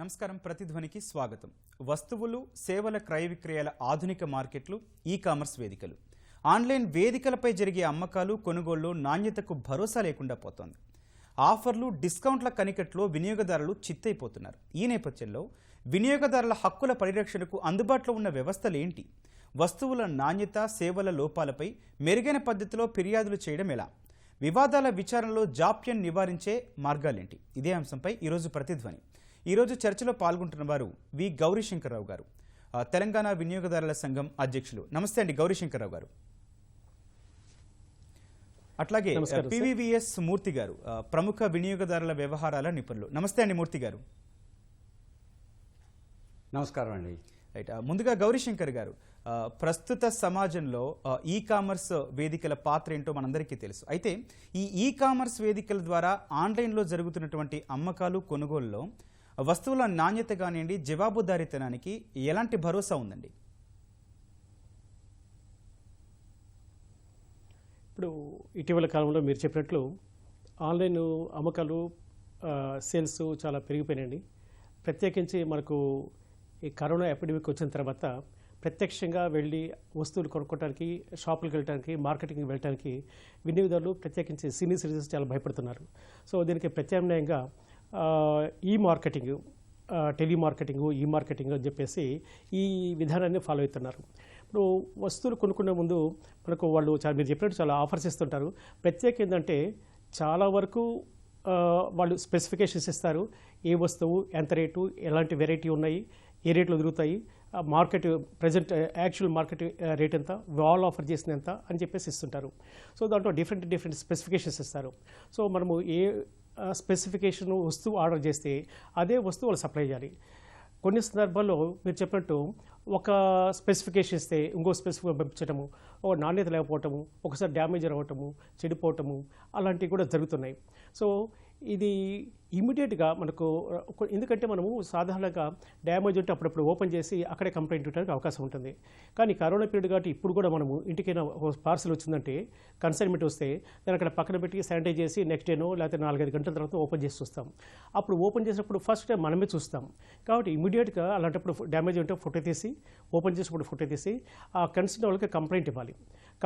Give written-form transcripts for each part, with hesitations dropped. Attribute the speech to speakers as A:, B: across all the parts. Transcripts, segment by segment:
A: నమస్కారం ప్రతిధ్వనికి స్వాగతం. వస్తువులు సేవల క్రయ విక్రయాల ఆధునిక మార్కెట్లు, ఈ-కామర్స్ వేదికలు, ఆన్లైన్ వేదికలపై జరిగే అమ్మకాలు కొనుగోళ్లు నాణ్యతకు భరోసా లేకుండా పోతోంది. ఆఫర్లు డిస్కౌంట్ల కనికట్లో వినియోగదారులు చిత్తైపోతున్నారు. ఈ నేపథ్యంలో వినియోగదారుల హక్కుల పరిరక్షణకు అందుబాటులో ఉన్న వ్యవస్థలేంటి? వస్తువుల నాణ్యత, సేవల లోపాలపై మెరుగైన పద్ధతిలో ఫిర్యాదులు చేయడం ఎలా? వివాదాల విచారణలో జాప్యం నివారించే మార్గాలేంటి? ఇదే అంశంపై ఈరోజు ప్రతిధ్వని. ఈరోజు చర్చలో పాల్గొంటున్న వారు వి గౌరీశంకర్రావు గారు, తెలంగాణ వినియోగదారుల సంఘం అధ్యక్షులు. నమస్తే అండి గౌరీశంకర్రావు గారు. అట్లాగే పివివిఎస్ మూర్తి గారు, ప్రముఖ వినియోగదారుల వ్యవహారాల నిపుణులు. నమస్తే అండి మూర్తి గారు.
B: నమస్కారం అండి.
A: రైట్, ముందుగా గౌరీశంకర్ గారు, ప్రస్తుత సమాజంలో ఈ-కామర్స్ వేదికల పాత్ర ఏంటో మనందరికీ తెలుసు. అయితే ఈ-కామర్స్ వేదికల ద్వారా ఆన్లైన్లో జరుగుతున్నటువంటి అమ్మకాలు కొనుగోలులో వస్తువుల నాణ్యత కానివ్వండి, జవాబుదారీతనానికి ఎలాంటి భరోసా ఉందండి?
C: ఇప్పుడు ఇటీవల కాలంలో మీరు చెప్పినట్లు ఆన్లైన్ అమ్మకాలు, సేల్స్ చాలా పెరిగిపోయినాయండి. ప్రత్యేకించి మనకు ఈ కరోనా ఎపిడమిక్ వచ్చిన తర్వాత ప్రత్యక్షంగా వెళ్ళి వస్తువులు కొనుక్కోవడానికి, షాపులకు వెళ్ళడానికి, మార్కెటింగ్కి వెళ్ళడానికి వినియోగదారులు ప్రత్యేకించి సీనియర్ సిటిజన్స్ చాలా భయపడుతున్నారు. సో దీనికి ప్రత్యామ్నాయంగా ఈ మార్కెటింగ్, టెలిమార్కెటింగ్, ఈ మార్కెటింగ్ అని చెప్పేసి ఈ విధానాన్ని ఫాలో అవుతున్నారు. ఇప్పుడు వస్తువులు కొనుక్కునే ముందు మనకు వాళ్ళు మీరు చెప్పినట్టు చాలా ఆఫర్స్ ఇస్తుంటారు. ప్రత్యేక ఏంటంటే చాలా వరకు వాళ్ళు స్పెసిఫికేషన్స్ ఇస్తారు. ఏ వస్తువు, ఎంత రేటు, ఎలాంటి వెరైటీ ఉన్నాయి, ఏ రేట్లో దొరుకుతాయి, market present actual market rate ఎంత, వాళ్ళు ఆఫర్ చేసిన ఎంత అని చెప్పేసి ఇస్తుంటారు. సో దాంట్లో డిఫరెంట్ స్పెసిఫికేషన్స్ ఇస్తారు. సో మనము ఏ స్పెసిఫికేషన్ వస్తువు ఆర్డర్ చేస్తే అదే వస్తువు వాళ్ళు సప్లై చేయాలి. కొన్ని సందర్భాల్లో మీరు చెప్పినట్టు ఒక స్పెసిఫికేషన్ ఇస్తే ఇంకో స్పెసిఫిక్ పంపించటము, ఒక నాణ్యత లేకపోవటము, ఒకసారి డ్యామేజ్ అవ్వటము, చెడిపోవటము అలాంటివి కూడా జరుగుతున్నాయి. సో ఇది ఇమీడియట్గా మనకు, ఎందుకంటే మనము సాధారణంగా డ్యామేజ్ ఉంటే అప్పుడప్పుడు ఓపెన్ చేసి అక్కడే కంప్లైంట్ ఇవ్వడానికి అవకాశం ఉంటుంది. కానీ కరోనా పీరియడ్ కాబట్టి ఇప్పుడు కూడా మనము ఇంటికైనా పార్సల్ వచ్చిందంటే, కన్సైన్మెంట్ వస్తే దాన్ని అక్కడ పక్కన పెట్టి శానిటైజ్ చేసి నెక్స్ట్ డేనో లేకపోతే 4-5 గంటల తర్వాత ఓపెన్ చేసి చూస్తాం. అప్పుడు ఓపెన్ చేసినప్పుడు ఫస్ట్ టైం మనమే చూస్తాం. కాబట్టి ఇమీడియట్గా అలాంటప్పుడు డ్యామేజ్ ఉంటే ఫోటో తీసి, ఓపెన్ చేసినప్పుడు ఫోటో తీసి ఆ కన్సర్న్ వాళ్ళకి కంప్లైంట్ ఇవ్వాలి.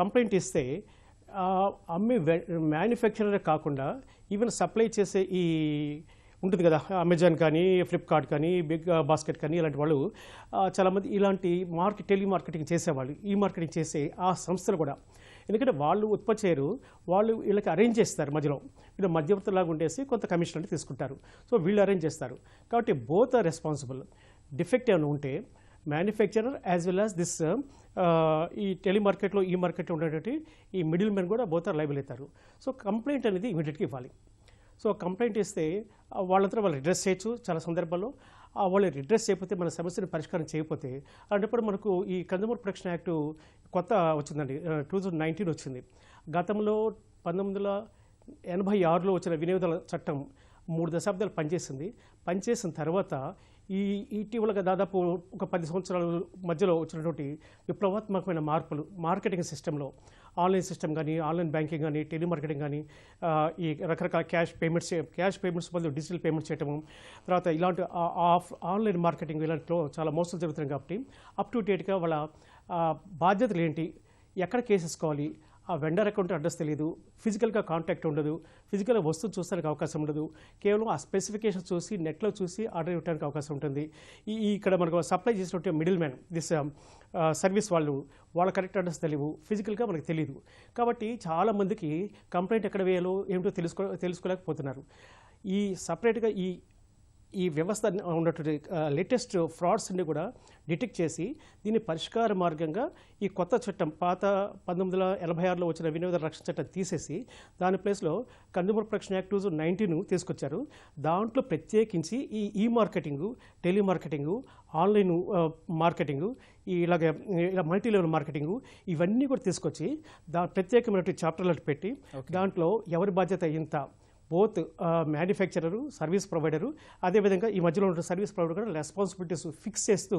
C: కంప్లైంట్ ఇస్తే అమ్మే మ్యానుఫ్యాక్చరర్ కాకుండా ఈవెన్ సప్లై చేసే ఈ ఉంటుంది కదా, అమెజాన్ కానీ, ఫ్లిప్కార్ట్ కానీ, బిగ్ బాస్కెట్ కానీ, ఇలాంటి వాళ్ళు చాలామంది ఇలాంటి టెలిమార్కెటింగ్ చేసేవాళ్ళు, ఈ మార్కెటింగ్ చేసే ఆ సంస్థలు కూడా, ఎందుకంటే వాళ్ళు ఉత్పత్తి చేయరు, వాళ్ళు వీళ్ళకి అరేంజ్ చేస్తారు. మధ్యలో వీళ్ళు మధ్యవర్తిలాగా ఉండేసి కొంత కమిషన్ అంటే తీసుకుంటారు. సో వీళ్ళు అరేంజ్ చేస్తారు. కాబట్టి బోత్ ఆర్ రెస్పాన్సిబుల్. డిఫెక్ట్ ఏమైనా ఉంటే manufacturer as well as this ఈ టెలిమార్కెట్లో, ఈ మార్కెట్లో ఉండేటువంటి ఈ మిడిల్ మెన్ కూడా బోత్ ఆర్ లైబుల్ అవుతారు. సో కంప్లైంట్ అనేది ఇమీడియట్గా ఇవ్వాలి. సో కంప్లైంట్ ఇస్తే వాళ్ళంతా వాళ్ళు రిడ్రెస్ చేయొచ్చు. చాలా సందర్భాల్లో వాళ్ళు రిడ్రెస్ చేయకపోతే, మన సమస్యను పరిష్కారం చేయకపోతే, అలాంటప్పుడు మనకు ఈ కన్జ్యూమర్ ప్రొటెక్షన్ యాక్ట్ కొత్త వచ్చిందండి, 2019 వచ్చింది. గతంలో 1986లో వచ్చిన వినియోగదారుల చట్టం 3 దశాబ్దాలు పనిచేసిన తర్వాత ఇటీవలగా దాదాపు ఒక 10 సంవత్సరాల మధ్యలో వచ్చినటువంటి విప్లవాత్మకమైన మార్పులు మార్కెటింగ్ సిస్టంలో, ఆన్లైన్ సిస్టమ్ కానీ, ఆన్లైన్ బ్యాంకింగ్ కానీ, టెలిమార్కెటింగ్ కానీ, ఈ రకరకాల క్యాష్ పేమెంట్స్ బదులు డిజిటల్ పేమెంట్స్ చేయటము, తర్వాత ఇలాంటి ఆన్లైన్ మార్కెటింగ్ ఇలాంటిలో చాలా మోసాలు జరుగుతున్నాయి. కాబట్టి అప్ టు డేట్గా వాళ్ళ బాధ్యతలు ఏంటి, ఎక్కడ కేసేసుకోవాలి, ఆ వెండర్ అకౌంట్ అడ్రస్ తెలియదు, ఫిజికల్గా కాంటాక్ట్ ఉండదు, ఫిజికల్గా వస్తువు చూస్తానికి అవకాశం ఉండదు, కేవలం ఆ స్పెసిఫికేషన్ చూసి నెట్లో చూసి ఆర్డర్ ఇవ్వడానికి అవకాశం ఉంటుంది. ఇక్కడ మనకు సప్లై చేసినట్టు మిడిల్ మ్యాన్, దిస్ సర్వీస్ వాళ్ళ కరెక్ట్ అడ్రస్ తెలియవు, ఫిజికల్గా మనకు తెలియదు. కాబట్టి చాలామందికి కంప్లైంట్ ఎక్కడ వేయాలో ఏమిటో తెలుసుకోలేకపోతున్నారు. ఈ సపరేట్గా ఈ వ్యవస్థ ఉన్నటువంటి లేటెస్ట్ ఫ్రాడ్స్ అన్ని కూడా డిటెక్ట్ చేసి దీని పరిష్కార మార్గంగా ఈ కొత్త చట్టం, పాత 1986లో వచ్చిన వినియోగదారుల రక్షణ చట్టం తీసేసి దాని ప్లేస్లో కన్జ్యూమర్ ప్రొటెక్షన్ యాక్ట్ 2019 తీసుకొచ్చారు. దాంట్లో ప్రత్యేకించి ఈ మార్కెటింగు, టెలిమార్కెటింగు, ఆన్లైన్ మార్కెటింగు, ఇలా మల్టీ లెవెల్ మార్కెటింగు, ఇవన్నీ కూడా తీసుకొచ్చి ప్రత్యేకమైనటువంటి చాప్టర్లు పెట్టి దాంట్లో ఎవరి బాధ్యత ఇంత, బోత్ మ్యానుఫ్యాక్చరరు, సర్వీస్ ప్రొవైడరు, అదేవిధంగా ఈ మధ్యలో ఉన్న సర్వీస్ ప్రొవైడర్ కూడా రెస్పాన్సిబిలిటీస్ ఫిక్స్ చేస్తూ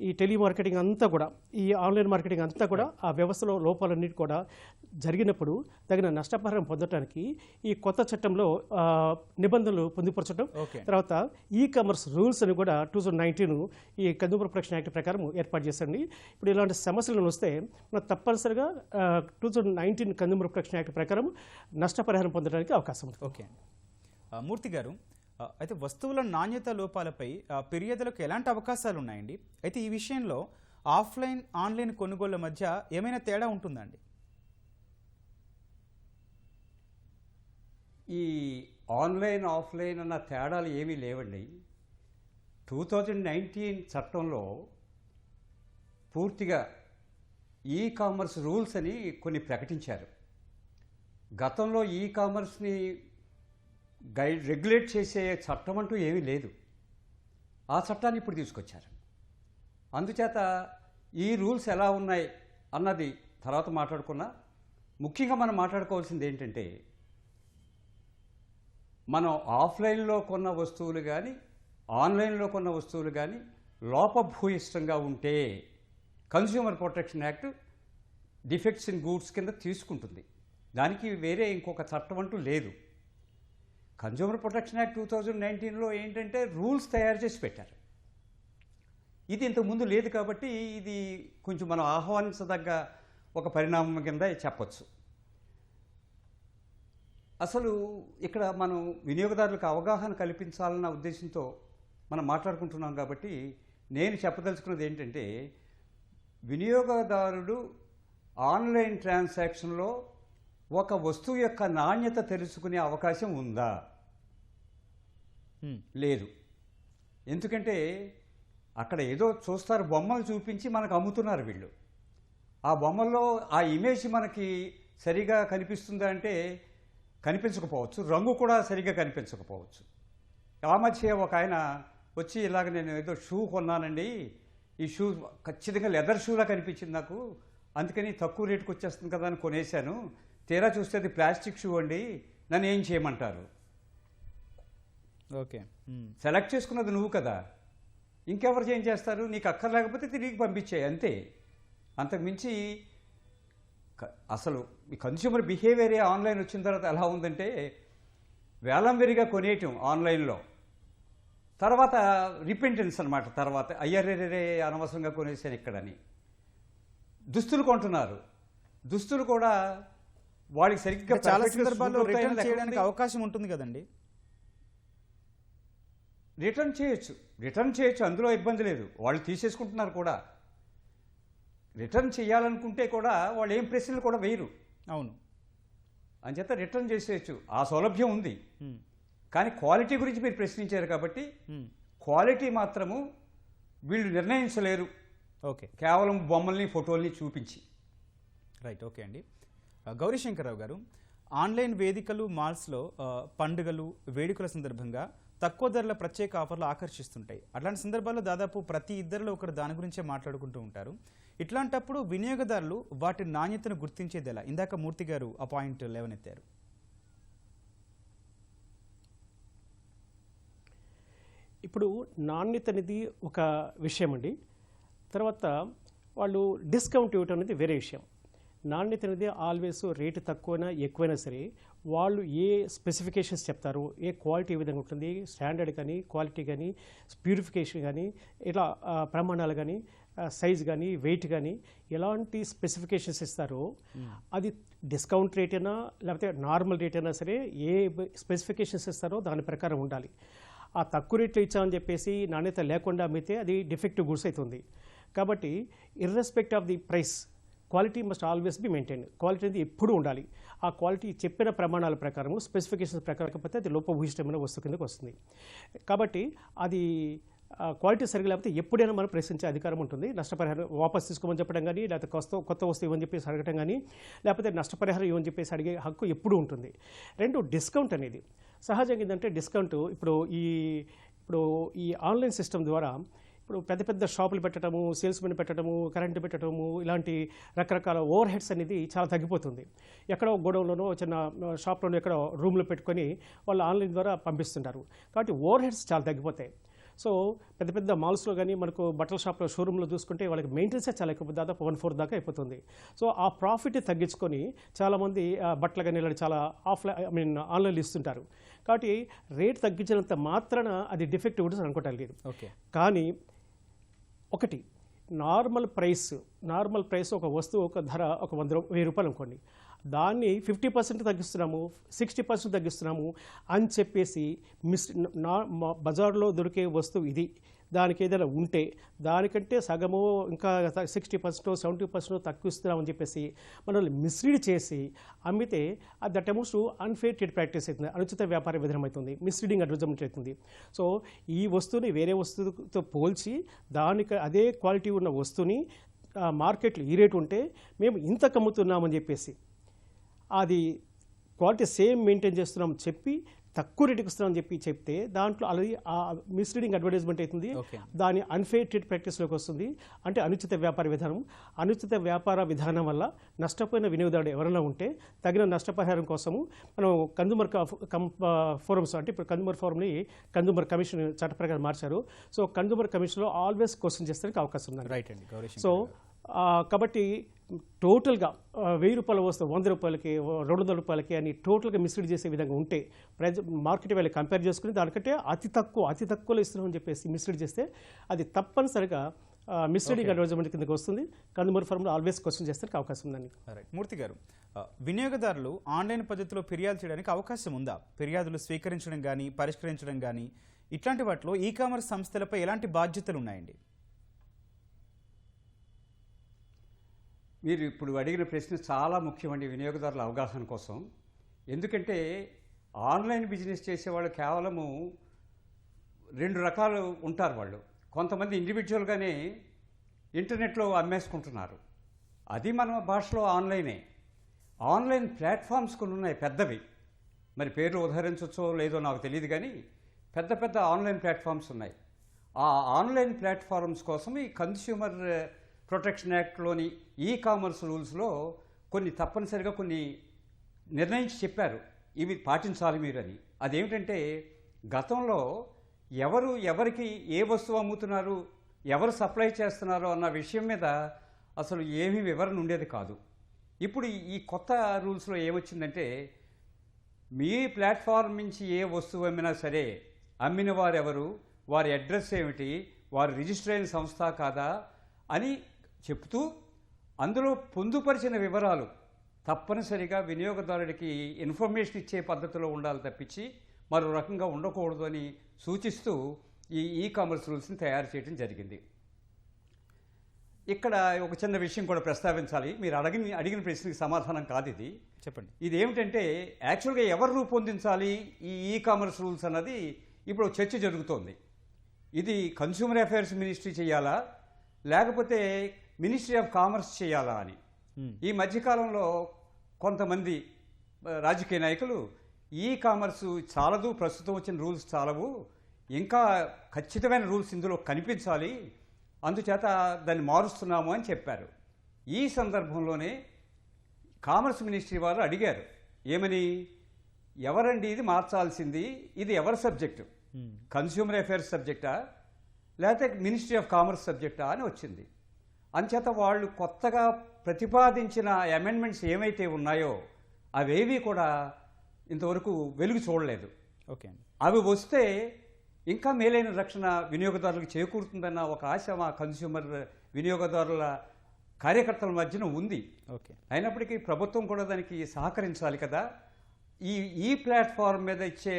C: ఈ టెలిమార్కెటింగ్ అంతా కూడా, ఈ ఆన్లైన్ మార్కెటింగ్ అంతా కూడా ఆ వ్యవస్థలో లోపాలన్నిటి కూడా జరిగినప్పుడు తగిన నష్టపరిహారం పొందడానికి ఈ కొత్త చట్టంలో నిబంధనలు పొందుపరచడం,
A: ఓకే.
C: తర్వాత ఈ కామర్స్ రూల్స్ అని కూడా 2019 ఈ కన్జ్యూమర్ ప్రొటెక్షన్ యాక్ట్ ప్రకారం ఏర్పాటు చేశారండి. ఇప్పుడు ఇలాంటి సమస్యలను వస్తే మనం తప్పనిసరిగా 2019 కన్జ్యూమర్ ప్రొటెక్షన్ యాక్ట్ ప్రకారం నష్టపరిహారం పొందడానికి అవకాశం ఉంది.
A: ఓకే అండి. మూర్తి గారు, అయితే వస్తువుల నాణ్యత లోపాలపై ఫిర్యాదులకు ఎలాంటి అవకాశాలు ఉన్నాయండి? అయితే ఈ విషయంలో ఆఫ్లైన్ ఆన్లైన్ కొనుగోళ్ల మధ్య ఏమైనా తేడా ఉంటుందండి?
B: ఈ ఆన్లైన్ ఆఫ్లైన్ అన్న తేడాలు ఏమీ లేవండి. 2019 చట్టంలో పూర్తిగా ఈ కామర్స్ రూల్స్ అని కొన్ని ప్రకటించారు. గతంలో ఈ కామర్స్ని రెగ్యులేట్ చేసే చట్టం అంటూ ఏమీ లేదు. ఆ చట్టాన్ని ఇప్పుడు తీసుకొచ్చారు. అందుచేత ఈ రూల్స్ ఎలా ఉన్నాయి అన్నది తర్వాత మాట్లాడుకున్నా, ముఖ్యంగా మనం మాట్లాడుకోవాల్సింది ఏంటంటే, మనం ఆఫ్లైన్లో కొన్న వస్తువులు కానీ ఆన్లైన్లో కొన్న వస్తువులు కానీ లోపభూయిష్టంగా ఉంటే consumer protection act defects in goods కింద తీసుకుంటుంది. దానికి వేరే ఇంకొక చట్టం అంటూ లేదు. కన్స్యూమర్ ప్రొటెక్షన్ యాక్ట్ 2019లో ఏంటంటే రూల్స్ తయారు చేసి పెట్టారు. ఇది ఇంతకుముందు లేదు కాబట్టి ఇది కొంచెం మనం ఆహ్వానించదగ్గ ఒక పరిణామం కింద చెప్పచ్చు. అసలు ఇక్కడ మనం వినియోగదారులకు అవగాహన కల్పించాలన్న ఉద్దేశంతో మనం మాట్లాడుకుంటున్నాం కాబట్టి నేను చెప్పదలుచుకున్నది ఏంటంటే, వినియోగదారుడు ఆన్లైన్ ట్రాన్సాక్షన్లో ఒక వస్తువు యొక్క నాణ్యత తెలుసుకునే అవకాశం ఉందా? లేదు. ఎందుకంటే అక్కడ ఏదో చూస్తారు, బొమ్మలు చూపించి మనకు అమ్ముతున్నారు వీళ్ళు. ఆ బొమ్మల్లో ఆ ఇమేజ్ మనకి సరిగా కనిపిస్తుందా అంటే కనిపించకపోవచ్చు, రంగు కూడా సరిగా కనిపించకపోవచ్చు. ఆ మధ్య ఒక ఆయన వచ్చి ఇలాగ నేను ఏదో షూ కొన్నానండి, ఈ షూ ఖచ్చితంగా లెదర్ షూలా కనిపించింది నాకు, అందుకని తక్కువ రేటుకి వచ్చేస్తుంది కదా అని కొనేశాను, తీరా చూస్తే అది ప్లాస్టిక్ షూ అండి, నన్ను ఏం చేయమంటారు?
A: ఓకే.
B: సెలెక్ట్ చేసుకున్నది నువ్వు కదా, ఇంకెవరు ఏం చేస్తారు? నీకు అక్కర్లేకపోతే తిరిగి పంపించేయి అంతే. అంతకుమించి అసలు ఈ కన్స్యూమర్ బిహేవియరే ఆన్లైన్ వచ్చిన తర్వాత ఎలా ఉందంటే, వేలంవెరిగా కొనేయటం ఆన్లైన్లో, తర్వాత రిపెంటెన్స్ అనమాట. తర్వాత అయ్యరేరే అనవసరంగా కొనేసాను ఇక్కడని. దుస్తులు కొంటున్నారు, దుస్తులు కూడా వాళ్ళకి సరిగ్గా
A: చాలా సందర్భాల్లో రిటర్న్ చేయడానికి అవకాశం ఉంటుంది కదండి.
B: రిటర్న్ చేయొచ్చు, అందులో ఇబ్బంది లేదు. వాళ్ళు తీసేసుకుంటున్నారు కూడా. రిటర్న్ చేయాలనుకుంటే కూడా వాళ్ళు ఏం ప్రశ్నలు కూడా వేయరు.
A: అవును.
B: అంచేత రిటర్న్ చేసేయచ్చు, ఆ సౌలభ్యం ఉంది. కానీ క్వాలిటీ గురించి మీరు ప్రశ్నించారు కాబట్టి క్వాలిటీ మాత్రము వీళ్ళు నిర్ణయించలేరు.
A: ఓకే.
B: కేవలం బొమ్మల్ని ఫోటోల్ని చూపించి.
A: రైట్. ఓకే అండి. గౌరీశంకర్రావు గారు, ఆన్లైన్ వేదికలు మాల్స్లో పండుగలు వేడుకల సందర్భంగా తక్కువ ధరల ప్రత్యేక ఆఫర్లు ఆకర్షిస్తుంటాయి. అట్లాంటి సందర్భాల్లో దాదాపు ప్రతి ఇద్దరిలో ఒకరు దాని గురించే మాట్లాడుకుంటూ ఉంటారు. ఇట్లాంటప్పుడు వినియోగదారులు వాటి నాణ్యతను గుర్తించేది ఎలా? ఇందాక మూర్తి గారు ఆ పాయింట్ లేవనెత్తారు.
C: ఇప్పుడు నాణ్యత అనేది ఒక విషయం అండి. తర్వాత వాళ్ళు డిస్కౌంట్ ఇవ్వటం అనేది వేరే విషయం. నాణ్యత అనేది ఆల్వేస్ రేటు తక్కువైనా ఎక్కువైనా సరే వాళ్ళు ఏ స్పెసిఫికేషన్స్ చెప్తారు, ఏ క్వాలిటీ ఏ విధంగా ఉంటుంది, స్టాండర్డ్ కానీ క్వాలిటీ కానీ ప్యూరిఫికేషన్ కానీ ఇలా ప్రమాణాలు కానీ సైజ్ కానీ వెయిట్ కానీ ఎలాంటి స్పెసిఫికేషన్స్ ఇస్తారో అది డిస్కౌంట్ రేట్ అయినా లేకపోతే నార్మల్ రేట్ అయినా సరే ఏ స్పెసిఫికేషన్స్ ఇస్తారో దాని ప్రకారం ఉండాలి. ఆ తక్కువ రేట్లో ఇచ్చామని చెప్పేసి నాణ్యత లేకుండా అమ్మితే అది డిఫెక్టివ్ గుడ్స్ అవుతుంది. కాబట్టి irrespective of the price quality must always be maintain. Quality అనేది ఎప్పుడూ ఉండాలి. ఆ క్వాలిటీ చెప్పిన ప్రమాణాల ప్రకారం స్పెసిఫికేషన్స్ ప్రకారం కాకపోతే అది లోపభూయిష్టమైన వస్తువు కిందకు వస్తుంది. కాబట్టి అది క్వాలిటీ సరిగా లేకపోతే ఎప్పుడైనా మనం ప్రశ్నించే అధికారం ఉంటుంది. నష్టపరిహారం వాపస్ తీసుకోమని చెప్పడం కానీ, లేకపోతే కొత్త వస్తువు ఇవ్వని చెప్పేసి అడగటం కానీ, లేకపోతే నష్టపరిహారం ఇవ్వని చెప్పేసి అడిగే హక్కు ఎప్పుడూ ఉంటుంది. రెండు, డిస్కౌంట్ అనేది సహజంగా ఏంటంటే డిస్కౌంట్ ఇప్పుడు ఈ ఆన్లైన్ సిస్టమ్ ద్వారా ఇప్పుడు పెద్ద పెద్ద షాపులు పెట్టడము, సేల్స్మెన్ పెట్టడము, కరెంటు పెట్టడము, ఇలాంటి రకరకాల ఓవర్ హెడ్స్ అనేది చాలా తగ్గిపోతుంది. ఎక్కడో గోడౌన్లోనో చిన్న షాప్లోనో ఎక్కడో రూమ్లో పెట్టుకొని వాళ్ళు ఆన్లైన్ ద్వారా పంపిస్తుంటారు. కాబట్టి ఓవర్ హెడ్స్ చాలా తగ్గిపోతాయి. సో పెద్ద పెద్ద మాల్స్లో కానీ మనకు బట్టల షాప్లో షోరూంలో చూసుకుంటే వాళ్ళకి మెయింటెనెన్సే చాలా ఎక్కువ, దాదాపు 1/4 దాకా అయిపోతుంది. సో ఆ ప్రాఫిట్ తగ్గించుకొని చాలామంది బట్టలు కానీ ఇలాంటి చాలా ఆన్లైన్లో ఇస్తుంటారు. కాబట్టి రేట్ తగ్గించినంత మాత్రాన అది డిఫెక్ట్ ఉంటుంది అనుకోవటం లేదు.
A: ఓకే.
C: కానీ ఒకటి నార్మల్ ప్రైస్ ఒక వస్తువు ఒక ధర ఒక 100,000 రూపాయలు అనుకోండి, దాన్ని 50% తగ్గిస్తున్నాము, 60% తగ్గిస్తున్నాము అని చెప్పేసి బజార్లో దొరికే వస్తువు ఇది, దానికి ఏదైనా ఉంటే దానికంటే సగము ఇంకా 60% 70% తగ్గిస్తున్నామని చెప్పేసి మనల్ని మిస్లీడ్ చేసి అమ్మితే that amounts to unfair trade practice అవుతుంది, అనుచిత వ్యాపార విధానం అవుతుంది, మిస్లీడింగ్ అడ్వర్టైజ్మెంట్ అవుతుంది. సో ఈ వస్తువుని వేరే వస్తువుతో పోల్చి దానికి అదే క్వాలిటీ ఉన్న వస్తువుని మార్కెట్లో ఈ రేటు ఉంటే మేము ఇంత కమ్ముతున్నామని చెప్పేసి అది క్వాలిటీ సేమ్ మెయింటైన్ చేస్తున్నాం చెప్పి తక్కువ రేటుకి ఇస్తున్నామని చెప్తే దాంట్లో ఆల్రెడీ ఆ మిస్లీడింగ్ అడ్వర్టైజ్మెంట్ అవుతుంది, దాని అన్ఫేర్ ట్రేడ్ ప్రాక్టీస్లోకి వస్తుంది. అంటే అనుచిత వ్యాపార విధానం. అనుచిత వ్యాపార విధానం వల్ల నష్టపోయిన వినియోగదారుడు ఎవరైనా ఉంటే తగిన నష్టపరిహారం కోసము మనం కన్జ్యూమర్ ఫోరమ్స్, అంటే ఇప్పుడు కన్జ్యూమర్ ఫోరంని కన్జ్యూమర్ కమిషన్ చట్ట ప్రకారం మార్చారు. సో కన్జ్యూమర్ కమిషన్లో ఆల్వేస్ క్వశ్చన్ చేస్తానికి అవకాశం ఉంది.
A: రైట్ అండి.
C: సో కాబట్టి టోటల్గా 1000 రూపాయల వస్తువు 100 రూపాయలకి 200 రూపాయలకి అని టోటల్గా మిస్లీడ్ చేసే విధంగా ఉంటే మార్కెట్ వాల్యూ కంపేర్ చేసుకుని దానికంటే అతి తక్కువలో ఇస్తున్నామని చెప్పేసి మిస్లీడ్ చేస్తే అది తప్పనిసరిగా మిస్లీడింగ్ అడ్వర్టైజ్మెంట్ కిందకి వస్తుంది. కన్జ్యూమర్ ఫర్మ్లో ఆల్వేస్ క్వశ్చన్ చేస్తానికి అవకాశం ఉందండి.
A: రైట్. మూర్తి గారు, వినియోగదారులు ఆన్లైన్ పద్ధతిలో ఫిర్యాదు చేయడానికి అవకాశం ఉందా? ఫిర్యాదులు స్వీకరించడం కానీ పరిష్కరించడం కానీ ఇట్లాంటి వాటిలో ఈ కామర్స్ సంస్థలపై ఎలాంటి బాధ్యతలు ఉన్నాయండి?
B: మీరు ఇప్పుడు అడిగిన ప్రశ్న చాలా ముఖ్యమండి వినియోగదారుల అవగాహన కోసం. ఎందుకంటే ఆన్లైన్ బిజినెస్ చేసేవాళ్ళు కేవలము 2 రకాలు ఉంటారు. వాళ్ళు కొంతమంది ఇండివిజువల్గానే ఇంటర్నెట్లో అమ్మేసుకుంటున్నారు, అది మన భాషలో ఆన్లైనే. ఆన్లైన్ ప్లాట్ఫామ్స్ కొన్ని ఉన్నాయి పెద్దవి, మరి పేర్లు ఉదహరించవచ్చో లేదో నాకు తెలియదు, కానీ పెద్ద పెద్ద ఆన్లైన్ ప్లాట్ఫామ్స్ ఉన్నాయి. ఆ ఆన్లైన్ ప్లాట్ఫామ్స్ కోసం ఈ కన్స్యూమర్ ప్రొటెక్షన్ యాక్ట్లోని ఈ కామర్స్ రూల్స్లో తప్పనిసరిగా కొన్ని నిర్ణయించి చెప్పారు, ఇవి పాటించాలి మీరు అని. అదేమిటంటే గతంలో ఎవరికి ఏ వస్తువు అమ్ముతున్నారు, ఎవరు సప్లై చేస్తున్నారు అన్న విషయం మీద అసలు ఏమీ వివరణ ఉండేది కాదు. ఇప్పుడు ఈ కొత్త రూల్స్లో ఏమొచ్చిందంటే మీ ప్లాట్ఫామ్ నుంచి ఏ వస్తువు అమ్మినా సరే అమ్మిన వారు ఎవరు, వారి అడ్రస్ ఏమిటి, వారు రిజిస్టర్ అయిన సంస్థ కాదా అని చెప్తూ అందులో పొందుపరిచిన వివరాలు తప్పనిసరిగా వినియోగదారుడికి ఇన్ఫర్మేషన్ ఇచ్చే పద్ధతిలో ఉండాలి తప్పించి మరో రకంగా ఉండకూడదు అని సూచిస్తూ ఈ కామర్స్ రూల్స్ని తయారు చేయడం జరిగింది. ఇక్కడ ఒక చిన్న విషయం కూడా ప్రస్తావించాలి. మీరు అడిగిన ప్రశ్నకి సమాధానం కాదు ఇది.
A: చెప్పండి.
B: ఇది ఏమిటంటే యాక్చువల్గా ఎవరు రూపొందించాలి ఈ కామర్స్ రూల్స్ అన్నది ఇప్పుడు చర్చ జరుగుతోంది. ఇది కన్స్యూమర్ అఫైర్స్ మినిస్ట్రీ చేయాలా లేకపోతే మినిస్ట్రీ ఆఫ్ కామర్స్ చేయాలా అని. ఈ మధ్యకాలంలో కొంతమంది రాజకీయ నాయకులు ఈ కామర్స్ చాలదు, ప్రస్తుతం వచ్చిన రూల్స్ చాలవు, ఇంకా ఖచ్చితమైన రూల్స్ ఇందులో కనిపించాలి, అందుచేత దాన్ని మారుస్తున్నాము అని చెప్పారు. ఈ సందర్భంలోనే కామర్స్ మినిస్ట్రీ వారు అడిగారు, ఏమని, ఎవరండి ఇది మార్చాల్సింది, ఇది ఎవరి సబ్జెక్టు, కన్స్యూమర్ అఫైర్స్ సబ్జెక్టా లేకపోతే మినిస్ట్రీ ఆఫ్ కామర్స్ సబ్జెక్టా అని వచ్చింది. అంచేత వాళ్ళు కొత్తగా ప్రతిపాదించిన అమెండ్మెంట్స్ ఏమైతే ఉన్నాయో అవేవి కూడా ఇంతవరకు వెలుగు చూడలేదు.
A: ఓకే.
B: అవి వస్తే ఇంకా మేలైన రక్షణ వినియోగదారులకు చేకూరుతుందన్న ఒక ఆశ మా కన్స్యూమర్ వినియోగదారుల కార్యకర్తల మధ్యన ఉంది.
A: ఓకే.
B: అయినప్పటికీ ప్రభుత్వం కూడా దానికి సహకరించాలి కదా. ఈ ప్లాట్ఫామ్ మీద ఇచ్చే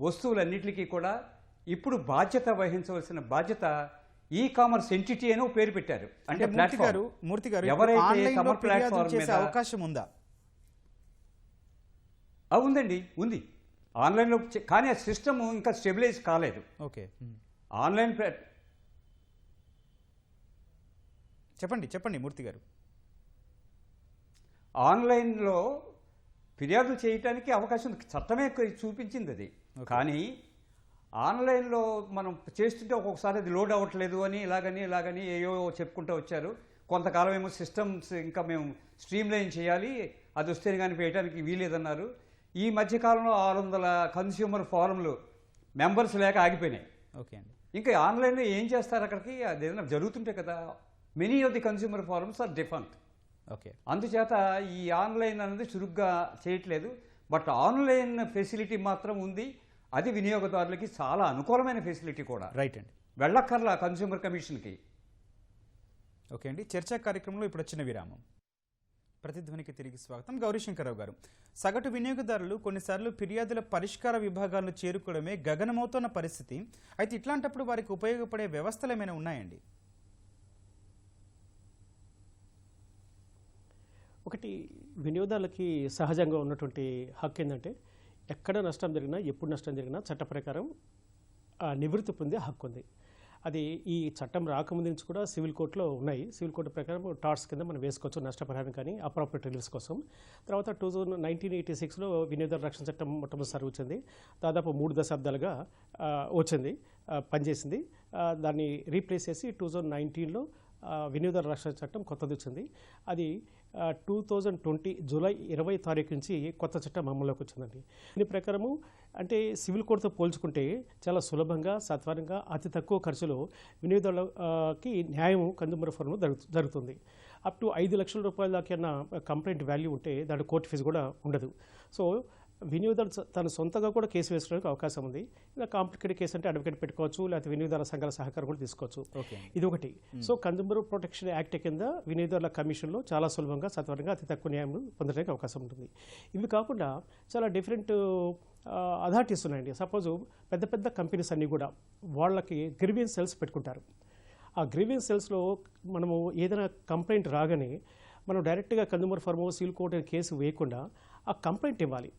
B: వస్తువులన్నిటికీ కూడా ఇప్పుడు బాధ్యత వహించవలసిన బాధ్యత ఈ కామర్స్ ఎంటిటీ అని పేరు పెట్టారు.
A: అంటే మూర్తి గారు
B: ఎవరైతే తమ
A: ఫిర్యాదు
B: ప్లాట్ఫామ్
A: చేసే
B: మీద
A: అవకాశం ఉందా?
B: ఉందండి, ఉంది ఆన్లైన్లో, కానీ ఆ సిస్టమ్ ఇంకా స్టెబిలైజ్ కాలేదు.
A: ఓకే.
B: ఆన్లైన్
A: చెప్పండి మూర్తి గారు.
B: ఆన్లైన్లో ఫిర్యాదు చేయడానికి అవకాశం చట్టమే చూపించింది అది. కానీ ఆన్లైన్లో మనం చేస్తుంటే ఒక్కొక్కసారి అది లోడ్ అవ్వట్లేదు అని ఇలాగని ఏయో చెప్పుకుంటూ వచ్చారు. కొంతకాలం ఏమో సిస్టమ్స్ ఇంకా మేము స్ట్రీమ్లైన్ చేయాలి, అది వస్తేనే కానీ వేయడానికి వీలేదన్నారు. ఈ మధ్యకాలంలో 600 కన్స్యూమర్ ఫోరంలు మెంబర్స్ లేక ఆగిపోయినాయి.
A: ఓకే అండి.
B: ఇంకా ఆన్లైన్లో ఏం చేస్తారు అక్కడికి, అది ఏదైనా జరుగుతుంటే కదా. Many of the consumer forums are defunct.
A: Okay.
B: అందుచేత ఈ ఆన్లైన్ అనేది చురుగ్గా చేయట్లేదు. బట్ ఆన్లైన్ ఫెసిలిటీ మాత్రం ఉంది. అది వినియోగదారులకి చాలా అనుకూలమైన ఫెసిలిటీ కూడా.
A: రైట్ అండి.
B: వెళ్ళక్కర్లా కన్స్యూమర్ కమిషన్కి.
A: ఓకే అండి. చర్చా కార్యక్రమంలో ఇప్పుడు వచ్చిన విరామం. ప్రతిధ్వనికి తిరిగి స్వాగతం. గౌరీశంకర్రావు గారు, సగటు వినియోగదారులు కొన్నిసార్లు ఫిర్యాదుల పరిష్కార విభాగాలను చేరుకోవడమే గగనమవుతున్న పరిస్థితి. అయితే ఇట్లాంటప్పుడు వారికి ఉపయోగపడే వ్యవస్థలు ఏమైనా ఉన్నాయండి?
C: ఒకటి, వినియోగదారులకి సహజంగా ఉన్నటువంటి హక్కు ఏంటంటే ఎక్కడ నష్టం జరిగినా, ఎప్పుడు నష్టం జరిగినా చట్ట ప్రకారం నివృత్తి పొందే హక్కు ఉంది. అది ఈ చట్టం రాకముందు నుంచి కూడా సివిల్ కోర్టులో ఉన్నాయి. సివిల్ కోర్టు ప్రకారం టార్ట్స్ కింద మనం వేసుకోవచ్చు, నష్టపరిహారం కానీ అప్రాపర్టీ రిలీఫ్స్ కోసం. తర్వాత 1986లో వినియోగదారుల రక్షణ చట్టం మొట్టమొదటిసారి వచ్చింది. దాదాపు 3 దశాబ్దాలుగా వచ్చింది, పనిచేసింది. దాన్ని రీప్లేస్ చేసి 2019లో వినియోగదారుల రక్షణ చట్టం కొత్తది వచ్చింది. అది 2020 జూలై 20 తారీఖు నుంచి కొత్త చట్టం అమల్లోకి వచ్చిందండి. దీని ప్రకారము అంటే సివిల్ కోర్టుతో పోల్చుకుంటే చాలా సులభంగా, సత్వరంగా, అతి తక్కువ ఖర్చులో వినియోగదారులకి న్యాయం కన్జ్యూమర్ ఫోరంలో జరుగుతుంది. అప్ టు 5 లక్షల రూపాయల దాకా కంప్లైంట్ వాల్యూ ఉంటే దాని కోర్టు ఫీజు కూడా ఉండదు. సో వినియోగదారు తన సొంతంగా కూడా కేసు వేసుకోవడానికి అవకాశం ఉంది. ఇలా కాంప్లికేటెడ్ కేసు అంటే అడ్వకేట్ పెట్టుకోవచ్చు, లేకపోతే వినియోగదారుల సంఘాల సహకారం కూడా తీసుకోవచ్చు. ఇది ఒకటి. సో కన్జ్యూమర్ ప్రొటెక్షన్ యాక్ట్ కింద వినియోగదారుల కమిషన్లో చాలా సులభంగా, సత్వరంగా, అతి తక్కువ న్యాయం పొందడానికి అవకాశం ఉంటుంది. ఇవి కాకుండా చాలా డిఫరెంట్ అథారిటీస్ ఉన్నాయండి. సపోజు పెద్ద పెద్ద కంపెనీస్ అన్నీ కూడా వాళ్ళకి గ్రీవియన్స్ సెల్స్ పెట్టుకుంటారు. ఆ గ్రీవియన్స్ సెల్స్లో మనము ఏదైనా కంప్లైంట్ రాగానే మనం డైరెక్ట్గా consumer forum, civil court case వేయకుండా ఆ కంప్లైంట్ ఇవ్వాలి.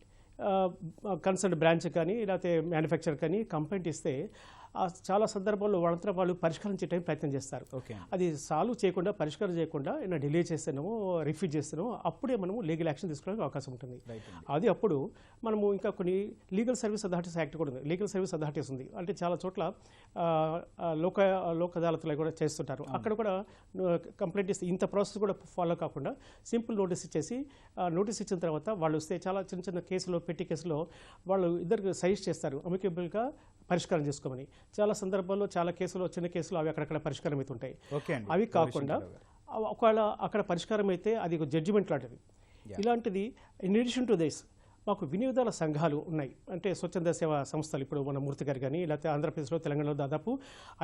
C: కన్సర్న్ బ్రాంచ్ కానీ లేకపోతే మ్యానుఫ్యాక్చర్ కానీ కంప్లైంట్ ఇస్తే చాలా సందర్భాల్లో వాళ్ళంతా వాళ్ళు పరిష్కారం చేయడానికి ప్రయత్నం చేస్తారు. అది సాల్వ్ చేయకుండా, పరిష్కారం చేయకుండా ఏమైనా డిలే చేస్తున్నామో, రిఫ్యూజ్ చేస్తున్నామో అప్పుడే మనము లీగల్ యాక్షన్ తీసుకోవడానికి అవకాశం ఉంటుంది. అది అప్పుడు మనము ఇంకా కొన్ని లీగల్ సర్వీస్ అథారిటీస్ యాక్ట్ కూడా ఉంది. లీగల్ సర్వీస్ అథారిటీస్ ఉంది అంటే చాలా చోట్ల లోక్ అదాలత్లో కూడా చేస్తుంటారు. అక్కడ కూడా కంప్లైంట్ ఇస్తే ఇంత ప్రాసెస్ కూడా ఫాలో కాకుండా సింపుల్ నోటీస్ ఇచ్చేసి, నోటీస్ ఇచ్చిన తర్వాత వాళ్ళు వస్తే చాలా చిన్న చిన్న కేసులో, పెట్టి కేసులో వాళ్ళు ఇద్దరికి సజెస్ట్ చేస్తారు అమికబుల్గా పరిష్కారం చేసుకోమని. చాలా సందర్భాల్లో, చాలా కేసులు, చిన్న కేసులు అవి అక్కడక్కడ పరిష్కారం అవుతుంటాయి. అవి కాకుండా ఒకవేళ అక్కడ పరిష్కారం అయితే అది ఒక జడ్జిమెంట్ లాంటిది. ఇలాంటిది ఇన్ అడిషన్ టు దిస్ మాకు వినియోగదారుల సంఘాలు ఉన్నాయి. అంటే స్వచ్ఛంద సేవా సంస్థలు, ఇప్పుడు మన మూర్తి గారు కానీ లేకపోతే ఆంధ్రప్రదేశ్లో, తెలంగాణలో దాదాపు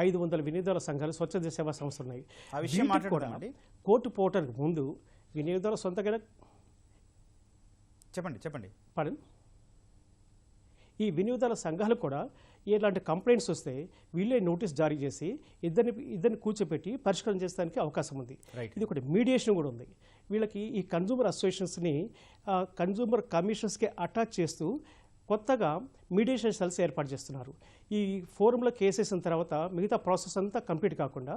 C: 500 వినియోగదారుల సంఘాలు, స్వచ్ఛంద సేవా సంస్థలు ఉన్నాయి. కూడా కోర్టు పోవటానికి ముందు వినియోగదారుల సొంతగా
A: చెప్పండి
C: పడన్ ఈ వినియోగదారుల సంఘాలు కూడా ఇలాంటి కంప్లైంట్స్ వస్తే వీళ్ళే నోటీస్ జారీ చేసి ఇద్దరిని కూర్చోపెట్టి పరిష్కారం చేసడానికి అవకాశం ఉంది. ఇది ఒకటి. మీడియేషన్ కూడా ఉంది. వీళ్ళకి ఈ కన్జ్యూమర్ అసోసియేషన్స్ని కన్జ్యూమర్ కమిషన్స్కి అటాచ్ చేస్తూ కొత్తగా మీడియేషన్ సెల్స్ ఏర్పాటు చేస్తున్నారు. ఈ ఫోరంలో కేసు వేసిన తర్వాత మిగతా ప్రాసెస్ అంతా కంప్లీట్ కాకుండా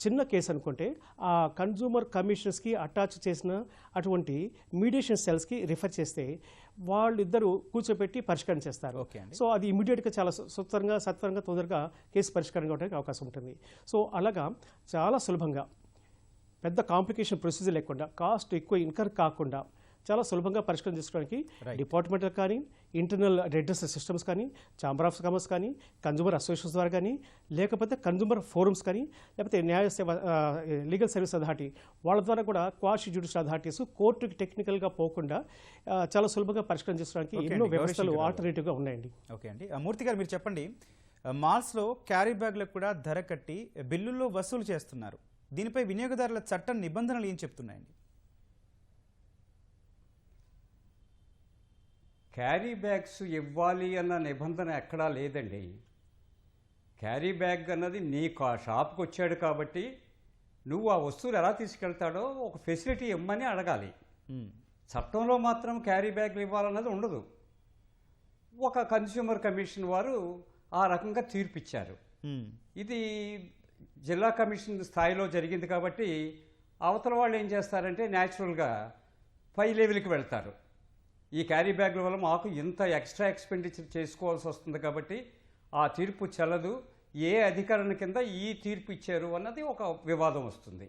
C: చిన్న కేసు అనుకుంటే ఆ కన్జ్యూమర్ కమిషన్స్కి అటాచ్ చేసిన అటువంటి మీడియేషన్ సెల్స్కి రిఫర్ చేస్తే వాళ్ళిద్దరూ కూర్చోబెట్టి పరిష్కారం చేస్తారు. సో అది ఇమీడియట్గా చాలా సత్వరంగా తొందరగా కేసు పరిష్కారం కావడానికి అవకాశం ఉంటుంది. సో అలాగా చాలా సులభంగా, పెద్ద కాంప్లికేషన్ ప్రొసీజర్ లేకుండా, కాస్ట్ ఎక్కువ ఇన్కర్ కాకుండా చాలా సులభంగా పరిష్కారం చేసుకోవడానికి డిపార్ట్మెంటల్ కానీ, ఇంటర్నల్ రెడ్రెస్ సిస్టమ్స్ కానీ, ఛాంబర్ ఆఫ్ కామర్స్ కానీ, కన్జ్యూమర్ అసోసియేషన్స్ ద్వారా కానీ, లేకపోతే కన్జ్యూమర్ ఫోరమ్స్ కానీ, లేకపోతే న్యాయ సేవ లీగల్ సర్వీస్ అథారిటీ వాళ్ళ ద్వారా కూడా క్వాషి జ్యుడిషియల్ అథారిటీస్ కోర్టుకి టెక్నికల్గా పోకుండా చాలా సులభంగా పరిష్కారం చేసుకోవడానికి ఎన్నో వ్యవస్థలు ఆల్టర్నేటివ్గా ఉన్నాయండి.
A: ఓకే అండి. మూర్తి గారు, మీరు చెప్పండి, మాల్స్లో క్యారీ బ్యాగ్లకు కూడా ధర కట్టి బిల్లుల్లో వసూలు చేస్తున్నారు. దీనిపై వినియోగదారుల చట్టం నిబంధనలు ఏం చెప్తున్నాయండి?
B: క్యారీ బ్యాగ్స్ ఇవ్వాలి అన్న నిబంధన ఎక్కడా లేదండి. క్యారీ బ్యాగ్ అన్నది నీ షాప్కి వచ్చాడు కాబట్టి నువ్వు ఆ వస్తువులు ఎలా తీసుకెళ్తాడో ఒక ఫెసిలిటీ ఇవ్వమని అడగాలి. చట్టంలో మాత్రం క్యారీ బ్యాగ్లు ఇవ్వాలన్నది ఉండదు. ఒక కన్స్యూమర్ కమిషన్ వారు ఆ రకంగా తీర్పిచ్చారు. ఇది జిల్లా కమిషన్ స్థాయిలో జరిగింది కాబట్టి అవతల వాళ్ళు ఏం చేస్తారంటే న్యాచురల్గా పై లెవెల్కి వెళ్తారు. ఈ క్యారీ బ్యాగ్ల వల్ల మాకు ఇంత ఎక్స్ట్రా ఎక్స్పెండిచర్ చేసుకోవాల్సి వస్తుంది కాబట్టి ఆ తీర్పు చెల్లదు, ఏ అధికరణ కింద ఈ తీర్పు ఇచ్చారు అన్నది ఒక వివాదం వస్తుంది.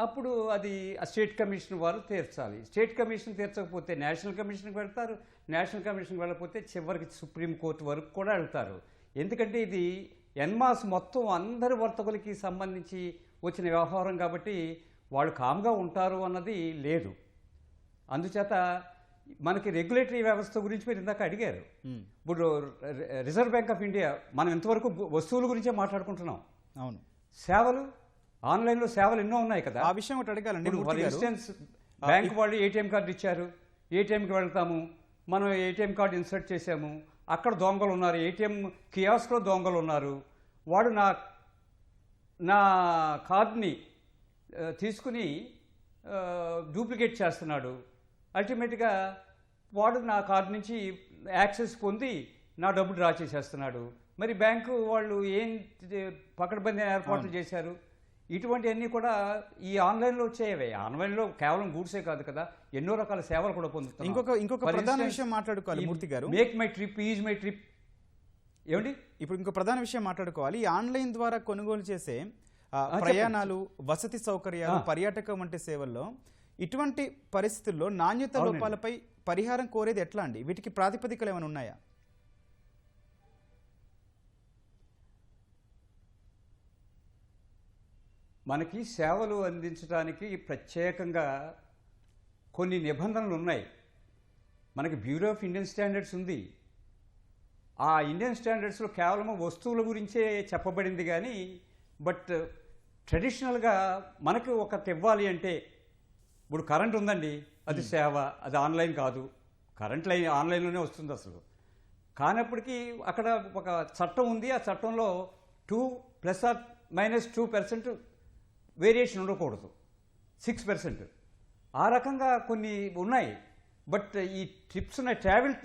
B: అప్పుడు అది స్టేట్ కమిషన్ వారు తీర్చాలి. స్టేట్ కమిషన్ తీర్చకపోతే నేషనల్ కమిషన్కి వెళ్తారు, నేషనల్ కమిషన్కి వెళ్ళకపోతే చివరికి సుప్రీంకోర్టు వరకు కూడా వెళ్తారు. ఎందుకంటే ఇది ఎన్మాస్ మొత్తం అందరి వర్తకులకి సంబంధించి వచ్చిన వ్యవహారం కాబట్టి వాళ్ళు కామ్గా ఉంటారు అన్నది లేదు. అందుచేత మనకి రెగ్యులేటరీ వ్యవస్థ గురించి మీరు ఇందాక అడిగారు. ఇప్పుడు రిజర్వ్ బ్యాంక్ ఆఫ్ ఇండియా, మనం ఇంతవరకు వస్తువుల గురించే మాట్లాడుకుంటున్నాం.
A: అవును,
B: సేవలు, ఆన్లైన్లో సేవలు ఎన్నో ఉన్నాయి కదా.
A: ఆ విషయం ఒకటి అడగాలండి
B: ఇప్పుడు
A: మూర్తి
B: ఫర్
A: గారు.
B: ఇన్స్టెన్స్ బ్యాంక్ వాళ్ళు ఏటీఎం కార్డు ఇచ్చారు, ఏటీఎంకి వెళ్తాము, మనం ఏటీఎం కార్డు ఇన్సర్ట్ చేసాము, అక్కడ దొంగలు ఉన్నారు, ఏటీఎం కియాస్క్లో దొంగలు ఉన్నారు. వాడు నా కార్డుని తీసుకుని డూప్లికేట్ చేస్తున్నాడు. అల్టిమేట్గా వాడు నా కార్డు నుంచి యాక్సెస్ పొంది నా డబ్బు డ్రా చేసేస్తున్నాడు. మరి బ్యాంకు వాళ్ళు ఏం పకడ్బందీ ఏర్పాట్లు చేశారు? ఇటువంటివన్నీ కూడా ఈ ఆన్లైన్లో వచ్చేవే. ఆన్లైన్లో కేవలం గూడ్సే కాదు కదా, ఎన్నో రకాల సేవలు కూడా పొందుతాం.
A: ఇంకొక ప్రధాన విషయం మాట్లాడుకోవాలి మూర్తి గారు.
B: Make my trip, is my trip. ఏమండి,
A: ఇప్పుడు ఇంకో ప్రధాన విషయం మాట్లాడుకోవాలి. ఈ ఆన్లైన్ ద్వారా కొనుగోలు చేసే ప్రయాణాలు, వసతి సౌకర్యాలు, పర్యాటకం వంటి సేవల్లో ఇటువంటి పరిస్థితుల్లో నాణ్యత లోపాలపై పరిహారం కోరేది ఎట్లా అండి? వీటికి ప్రాతిపదికలు ఏమైనా ఉన్నాయా?
B: మనకి సేవలు అందించడానికి ప్రత్యేకంగా కొన్ని నిబంధనలు ఉన్నాయి. మనకి బ్యూరో ఆఫ్ ఇండియన్ స్టాండర్డ్స్ ఉంది. ఆ ఇండియన్ స్టాండర్డ్స్లో కేవలం వస్తువుల గురించే చెప్పబడింది కానీ, బట్ ట్రెడిషనల్గా మనకు ఒకటి ఇవ్వాలి అంటే, ఇప్పుడు కరెంట్ ఉందండి, అది సేవ, అది ఆన్లైన్ కాదు. కరెంట్ లైన్ ఆన్లైన్లోనే వస్తుంది అసలు. కానప్పటికీ అక్కడ ఒక చట్టం ఉంది. ఆ చట్టంలో 2% వేరియేషన్ ఉండకూడదు, 6%. ఆ రకంగా కొన్ని ఉన్నాయి. బట్ ఈ ట్రిప్స్ ఉన్నాయి, ట్రావెల్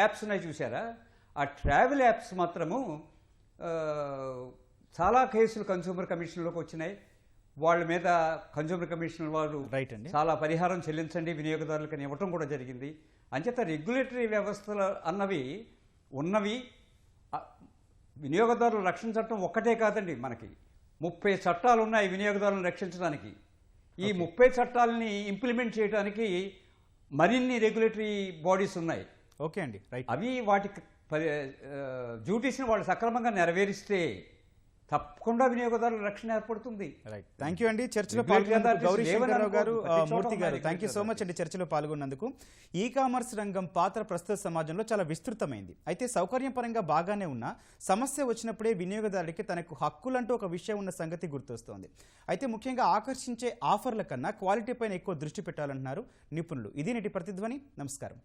B: యాప్స్ ఉన్నాయి చూసారా, ఆ ట్రావెల్ యాప్స్ మాత్రము చాలా కేసులు కన్స్యూమర్ కమిషన్లోకి వచ్చినాయి. వాళ్ళ మీద కన్స్యూమర్ కమిషన్ వాళ్ళు
A: రైట్ అండి,
B: చాలా పరిహారం చెల్లించండి వినియోగదారులకని ఇవ్వటం కూడా జరిగింది. అంచేత రెగ్యులేటరీ వ్యవస్థలు అన్నవి ఉన్నవి. వినియోగదారుల రక్షణ చట్టం ఒక్కటే కాదండి, మనకి 30 చట్టాలు ఉన్నాయి వినియోగదారులను రక్షించడానికి. ఈ 30 చట్టాలని ఇంప్లిమెంట్ చేయడానికి మరిన్ని రెగ్యులేటరీ బాడీస్ ఉన్నాయి.
A: ఓకే అండి, రైట్.
B: అవి వాటి డ్యూటీస్ని వాళ్ళు సక్రమంగా నెరవేరిస్తే తప్పకుండా వినియోగదారుల రక్షణ ఏర్పడుతుంది.
A: రైట్, థ్యాంక్ యూ అండి. చర్చలో పాల్గొన్నందుకు గౌరీ శంకర్రావు గారు, మూర్తి గారు, థ్యాంక్ యూ సో మచ్ అండి చర్చలో పాల్గొన్నందుకు. ఈ కామర్స్ రంగం పాత్ర ప్రస్తుత సమాజంలో చాలా విస్తృతమైంది. అయితే సౌకర్యం పరంగా బాగానే ఉన్నా సమస్య వచ్చినప్పుడే వినియోగదారుడికి తనకు హక్కులంటూ ఒక విషయం ఉన్న సంగతి గుర్తొస్తోంది. అయితే ముఖ్యంగా ఆకర్షించే ఆఫర్ల కన్నా క్వాలిటీ పైన ఎక్కువ దృష్టి పెట్టాలంటున్నారు నిపుణులు. ఇది నేటి ప్రతిధ్వని. నమస్కారం.